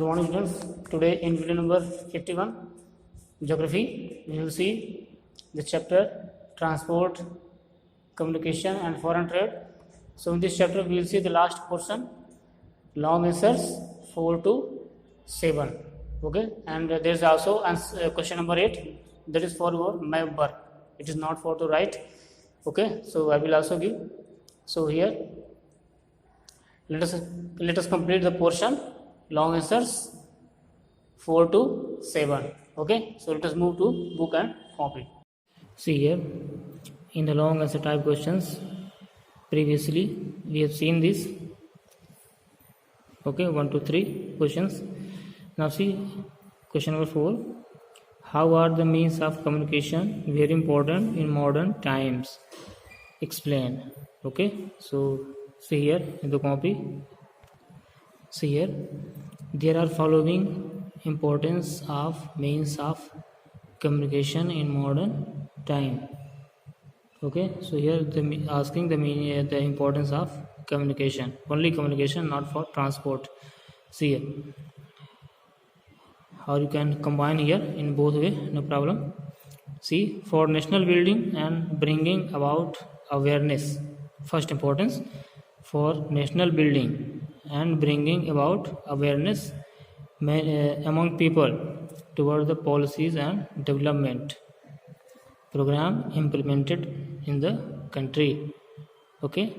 Good morning students. Today in video number 51, geography, we will see the chapter transport, communication and foreign trade. So in this chapter we will see the last portion, long answers 4 to 7. Okay, and there is also question number 8, that is for your map work. It is not for to write. Okay, so I will also give. So here let us complete the portion long answers 4 to 7. Okay, so let us move to book and copy. See here, in the long answer type questions, previously we have seen this. Okay, 1 to 3 questions. Now see question number 4. How are the means of communication very important in modern times? Explain. Okay, so see here in the copy. See here, there are following importance of means of communication in modern time. Okay, so here asking the importance of communication, only communication, not for transport. See here, how you can combine here in both way, no problem. See, for national building and bringing about awareness, first importance for national building and bringing about awareness among people toward the policies and development program implemented in the country. Okay,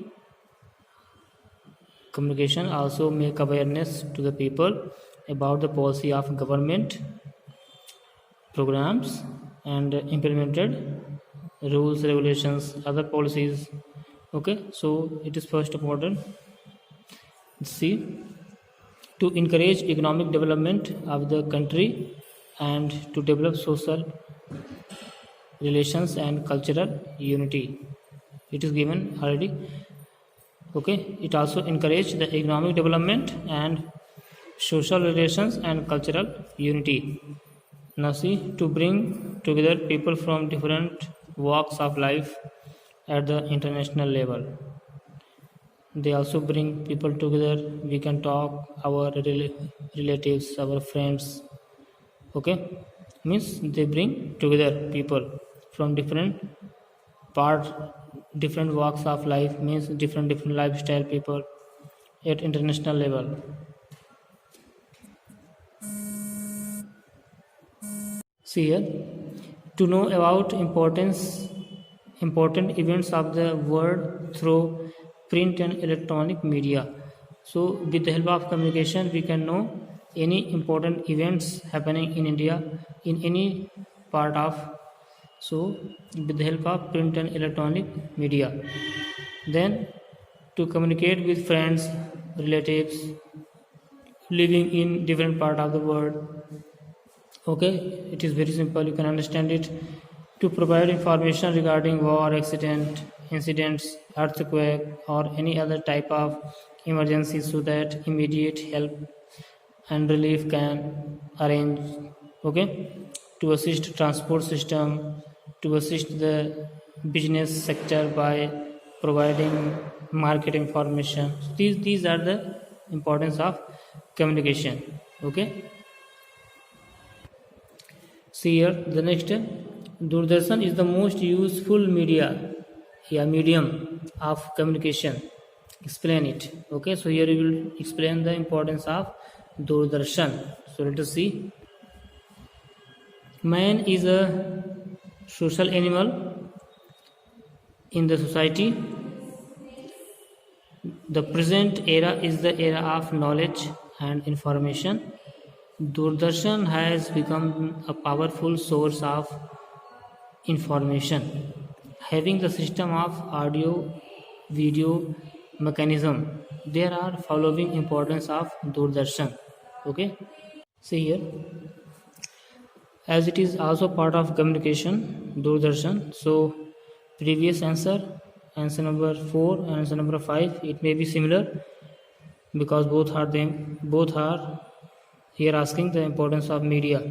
communication also make awareness to the people about the policy of government programs and implemented rules, regulations, other policies. Okay, so it is first important. See, to encourage economic development of the country and to develop social relations and cultural unity. It is given already. Okay, it also encourage the economic development and social relations and cultural unity. Now see, to bring together people from different walks of life at the international level. They also bring people together. We can talk our relatives, our friends. Okay, means they bring together people from different walks of life, means different lifestyle people at international level. See here, to know about important events of the world through print and electronic media. So with the help of communication we can know any important events happening in India, in any part of, so with the help of print and electronic media. Then to communicate with friends, relatives living in different part of the world. Okay, it is very simple, you can understand it. To provide information regarding war, incidents, earthquake or any other type of emergency, so that immediate help and relief can arrange. Okay, to assist transport system, to assist the business sector by providing market information. So these are the importance of communication. Okay, see here the next, Doordarshan is the most useful medium of communication. Explain it. Okay, so here we will explain the importance of Doordarshan. So let us see. Man is a social animal in the society. The present era is the era of knowledge and information. Doordarshan has become a powerful source of information, having the system of audio video mechanism. There are following importance of Doordarshan. Okay, see here, as it is also part of communication, Doordarshan. So previous answer number 4 and answer number 5, it may be similar because both are here asking the importance of media,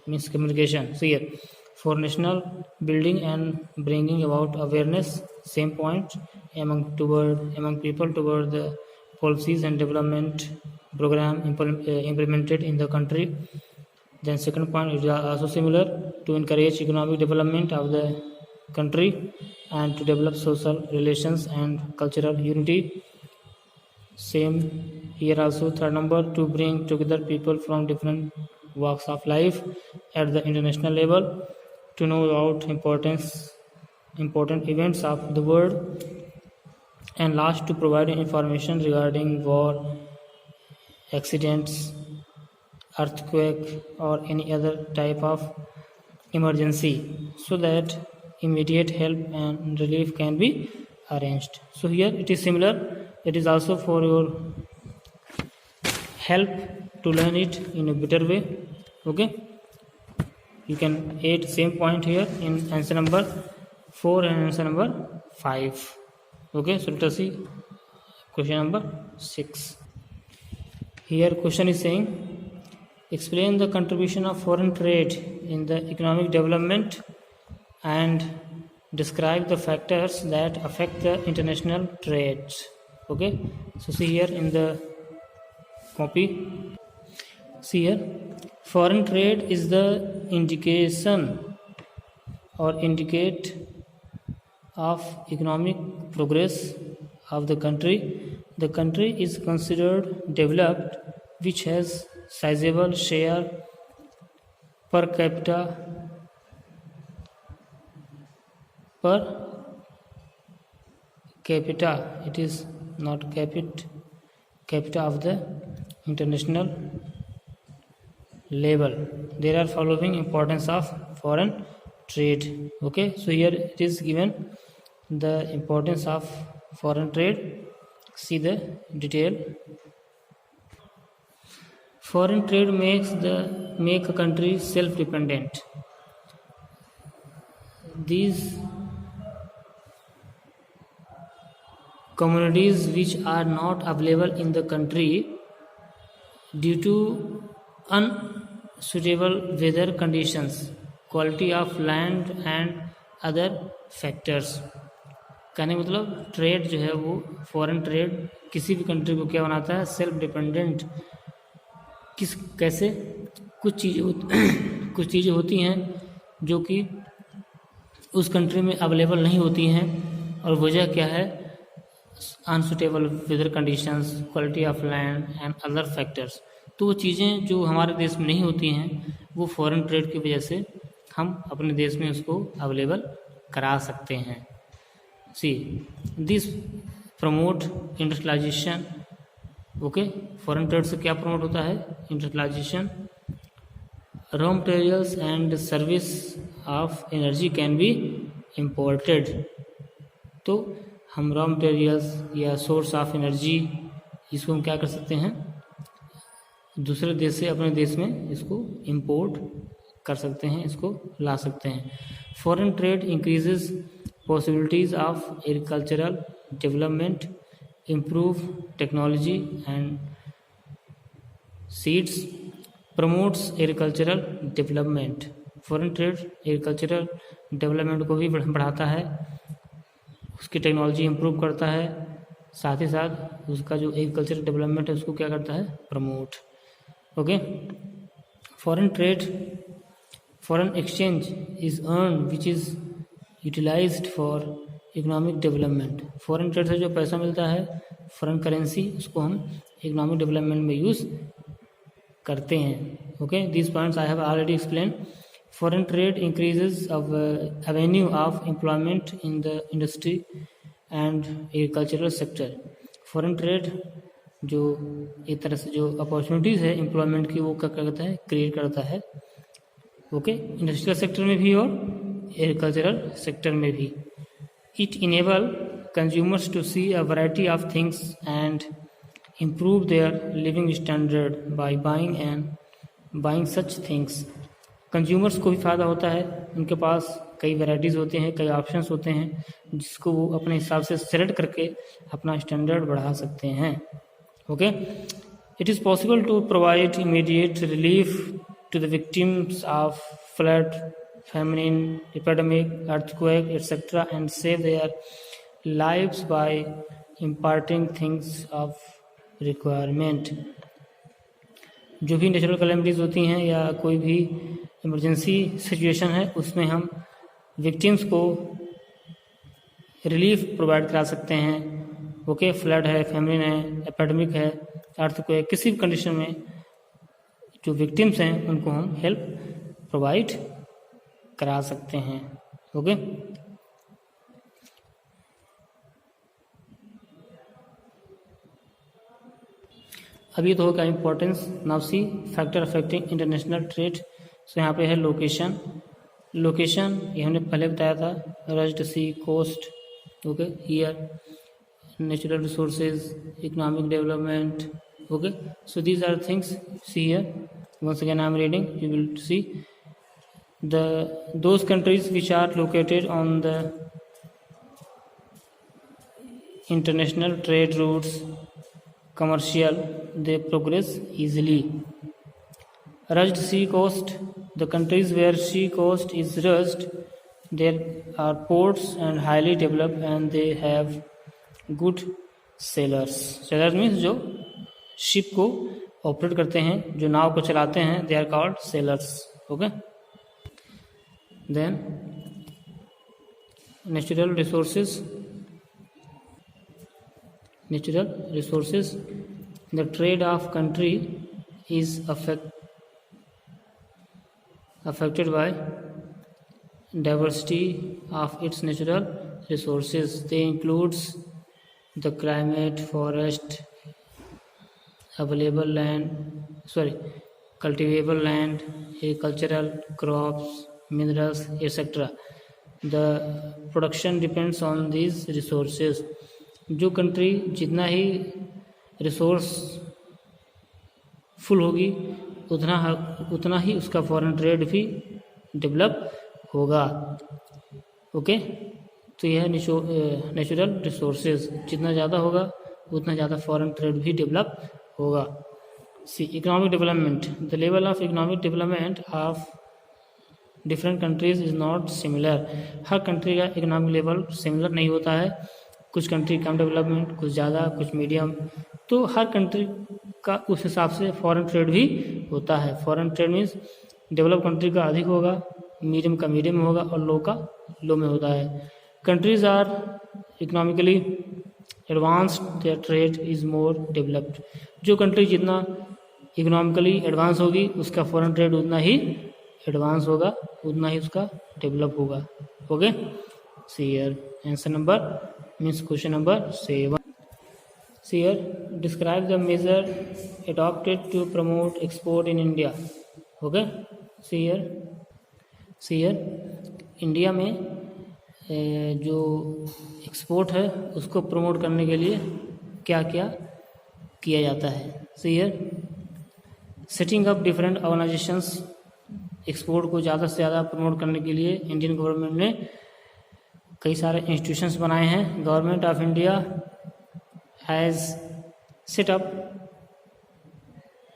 means communication. So here, for national building and bringing about awareness, same point, among people toward the policies and development program implemented in the country. Then second point is also similar, to encourage economic development of the country and to develop social relations and cultural unity. Same here also. Third number, to bring together people from different walks of life at the international level, to know about important events of the world, and last, to provide information regarding war, accidents, earthquake, or any other type of emergency, so that immediate help and relief can be arranged. So here it is similar. It is also for your help to learn it in a better way. Okay, you can add same point here in answer number 4 and answer number 5. Okay, so let us see question number 6. Here question is saying, explain the contribution of foreign trade in the economic development and describe the factors that affect the international trade. Okay, so see here in the copy. See here, foreign trade is the indication or indicate of economic progress of the country. The country is considered developed which has sizable share per capita it is not capita of the international level. There are following importance of foreign trade. Okay, so here it is given the importance of foreign trade. See the detail. Foreign trade make a country self-dependent. These commodities which are not available in the country due to unsuitable weather conditions, quality of land and other factors. कहने का मतलब trade जो है वो foreign trade किसी भी country को क्या बनाता है, सेल्फ डिपेंडेंट. कैसे कुछ चीज़ें होती हैं जो कि उस कंट्री में अवेलेबल नहीं होती हैं, और वजह क्या है, unsuitable weather conditions, quality of land and other factors. तो वो चीज़ें जो हमारे देश में नहीं होती हैं वो फॉरेन ट्रेड की वजह से हम अपने देश में उसको अवेलेबल करा सकते हैं. See this promote industrialization. Okay, foreign trade से क्या प्रमोट होता है, industrialization. Raw materials and service of energy can be imported. तो हम रॉ मटेरियल्स या सोर्स ऑफ एनर्जी इसको हम क्या कर सकते हैं, दूसरे देश से अपने देश में इसको इंपोर्ट कर सकते हैं, इसको ला सकते हैं. Foreign trade increases possibilities of agricultural development, improve technology and seeds, promotes agricultural development. Foreign trade agricultural development को भी बढ़ाता है, उसकी टेक्नोलॉजी इम्प्रूव करता है, साथ ही साथ उसका जो एग्रीकल्चरल डेवलपमेंट है उसको क्या करता है, promote. Okay, foreign trade, foreign exchange is earn which is utilized for economic development. Foreign trade से जो पैसा मिलता है, फॉरेन करेंसी, उसको हम इकोनॉमिक डेवलपमेंट में यूज़ करते हैं. Okay, this points I have already explain. Foreign trade increases Avenue of employment in the industry and agricultural sector. Foreign trade जो एक तरह से जो अपॉर्चुनिटीज़ है एम्प्लॉयमेंट की वो क्या करता है, क्रिएट करता है. ओके, इंडस्ट्रियल सेक्टर में भी और एग्रीकल्चरल सेक्टर में भी. It enable consumers to see a variety of things and improve their living standard by buying such things. Consumers को भी फ़ायदा होता है, उनके पास कई वैराइटीज़ होते हैं, कई ऑप्शंस होते हैं जिसको वो अपने हिसाब से सेलेक्ट करके अपना स्टैंडर्ड बढ़ा सकते हैं. Okay, it is possible to provide immediate relief to the victims of flood, famine, epidemic, earthquake, etc., and save their lives by imparting things of requirement. जो भी नेचुरल कैलेमिटीज़ होती हैं या कोई भी इमरजेंसी सिचुएशन है उसमें हम विक्टिम्स को रिलीफ प्रोवाइड करा सकते हैं। ओके, फ्लड है, फैमिलिन है, एपिडेमिक है, अर्थक्वेक, किसी भी कंडीशन में जो विक्टिम्स हैं उनको हम हेल्प प्रोवाइड करा सकते हैं। ओके, अभी तो होगा importance. Now see factor affecting international trade. So यहाँ पे है लोकेशन। लोकेशन ये हमने पहले बताया था, rugged sea, coast, okay, here natural resources, economic development. Okay, so these are things. See here, once again I am reading, you will see those countries which are located on the international trade routes, commercial, they progress easily. Rugged sea coast, the countries where sea coast is rugged, there are ports and highly developed and they have good sailors. Sailors means जो ship को operate करते हैं, जो नाव को चलाते हैं, they are called sailors. Okay, then natural resources. Natural resources, the trade of country is affected by diversity of its natural resources. They includes the climate, forest, available land, cultivable land, agricultural crops, minerals, etc. The production depends on these resources. जो country जितना ही resource full होगी उतना ही उसका foreign trade भी develop होगा। Okay, तो यह natural resources जितना ज़्यादा होगा उतना ज़्यादा फॉरेन ट्रेड भी डेवलप होगा। See economic development, the level of economic development of different countries is not similar. हर कंट्री का इकोनॉमिक लेवल सिमिलर नहीं होता है, कुछ कंट्री कम डेवलपमेंट, कुछ ज़्यादा, कुछ मीडियम। तो हर कंट्री का उस हिसाब से फॉरेन ट्रेड भी होता है। Foreign trade means develop country का अधिक होगा, मीडियम का मीडियम में होगा और लो का लो में होता है। Countries are economically advanced, their trade is more developed. जो कंट्री जितना इकोनॉमिकली एडवांस होगी उसका फॉरेन ट्रेड उतना ही एडवांस होगा, उतना ही उसका डेवलप होगा। Okay, see here answer number means question number 7। See here, describe the major adopted to promote export in India. Okay, see here India में जो एक्सपोर्ट है उसको प्रमोट करने के लिए क्या क्या किया जाता है। So here, setting up different organisations. Export को ज़्यादा से ज़्यादा प्रमोट करने के लिए इंडियन गवर्नमेंट ने कई सारे इंस्टीट्यूशंस बनाए हैं। Government of India has set up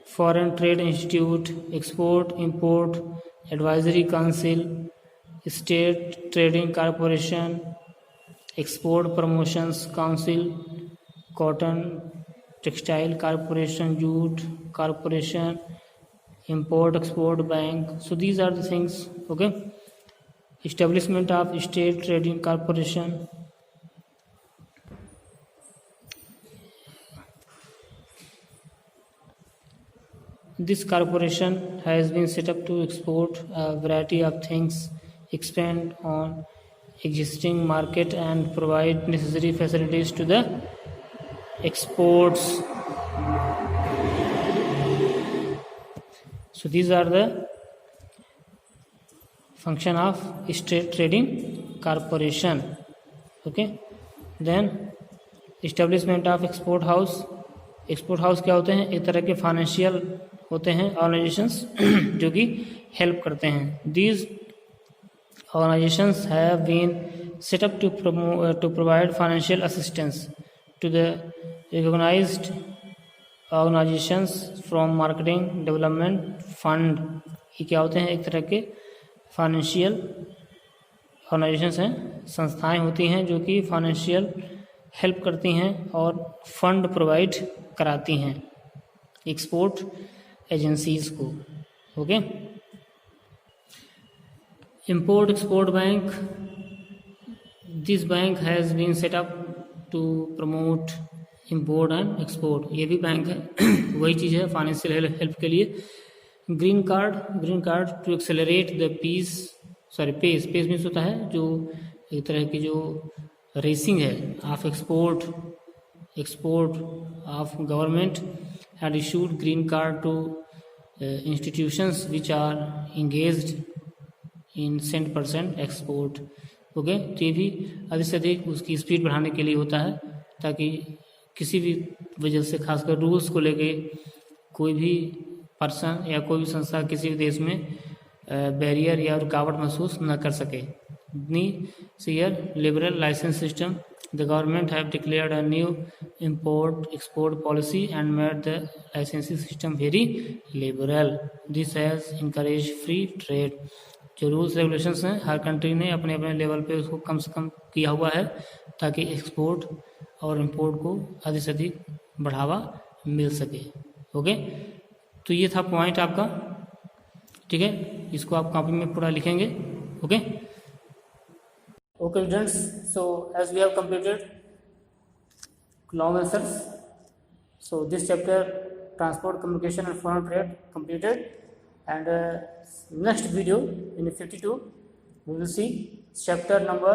foreign trade institute, export import advisory council, state trading corporation, export promotions council, cotton textile corporation, jute corporation, import export bank. So these are the things. Okay, establishment of state trading corporation, this corporation has been set up to export a variety of things, expand on existing market and provide necessary facilities to the exports. So these are the function of state trading corporation. Okay, then establishment of export house. Export house क्या होते हैं? एक तरह के financial होते हैं organisations जो कि हेल्प करते हैं. These organizations have been set up to provide financial assistance to the recognized organizations from marketing development fund. ये क्या होते हैं? एक तरह के फाइनेंशियल ऑर्गेनाइजेशंस हैं, संस्थाएं होती हैं जो कि फाइनेंशियल हेल्प करती हैं और फंड प्रोवाइड कराती हैं. एक्सपोर्ट एजेंसीज को. Okay. Import Export Bank. This bank has been set up to promote import and export. ये भी बैंक है वही चीज़ है फाइनेंशियल हेल्प के लिए. Green card to accelerate the pace means होता है जो एक तरह की जो रेसिंग है of export of government had issued green card to institutions which are engaged in 100% export. Okay. तो ये भी अधिक से अधिक उसकी स्पीड बढ़ाने के लिए होता है ताकि किसी भी वजह से खासकर रूल्स को लेके कोई भी पर्सन या कोई भी संस्था किसी भी देश में बैरियर या रुकावट महसूस न कर सके. Near liberal license system. The government have declared a new import export policy and made the licensing system very liberal. This has encourage free trade. जो रूल्स रेगुलेशंस हैं हर कंट्री ने अपने अपने लेवल पे उसको कम से कम किया हुआ है ताकि एक्सपोर्ट और इंपोर्ट को अधिक से अधिक बढ़ावा मिल सके. ओके. तो ये था पॉइंट आपका. ठीक है. इसको आप कॉपी में पूरा लिखेंगे. Okay. Okay students. So as we have completed law methods, so this chapter transport communication and foreign trade completed. And next video in 52 we will see chapter number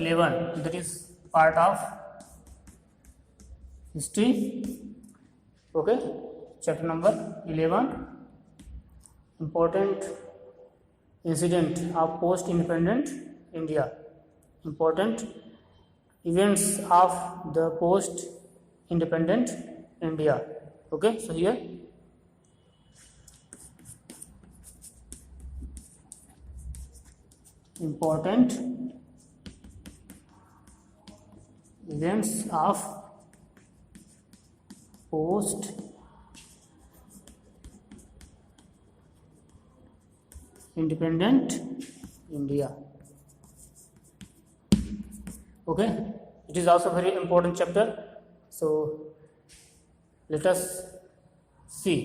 11, that is part of history. Okay. Chapter number 11, important incident of post independent India, important events of the post independent India. Okay. So here important events of post independent India. Okay. It is also very important chapter. So let us see,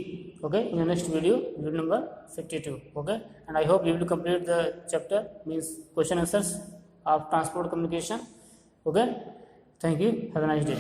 okay, in the next video number 52. Okay. And I hope you will complete the chapter, means question answers of transport communication. Okay. Thank you. Have a nice day.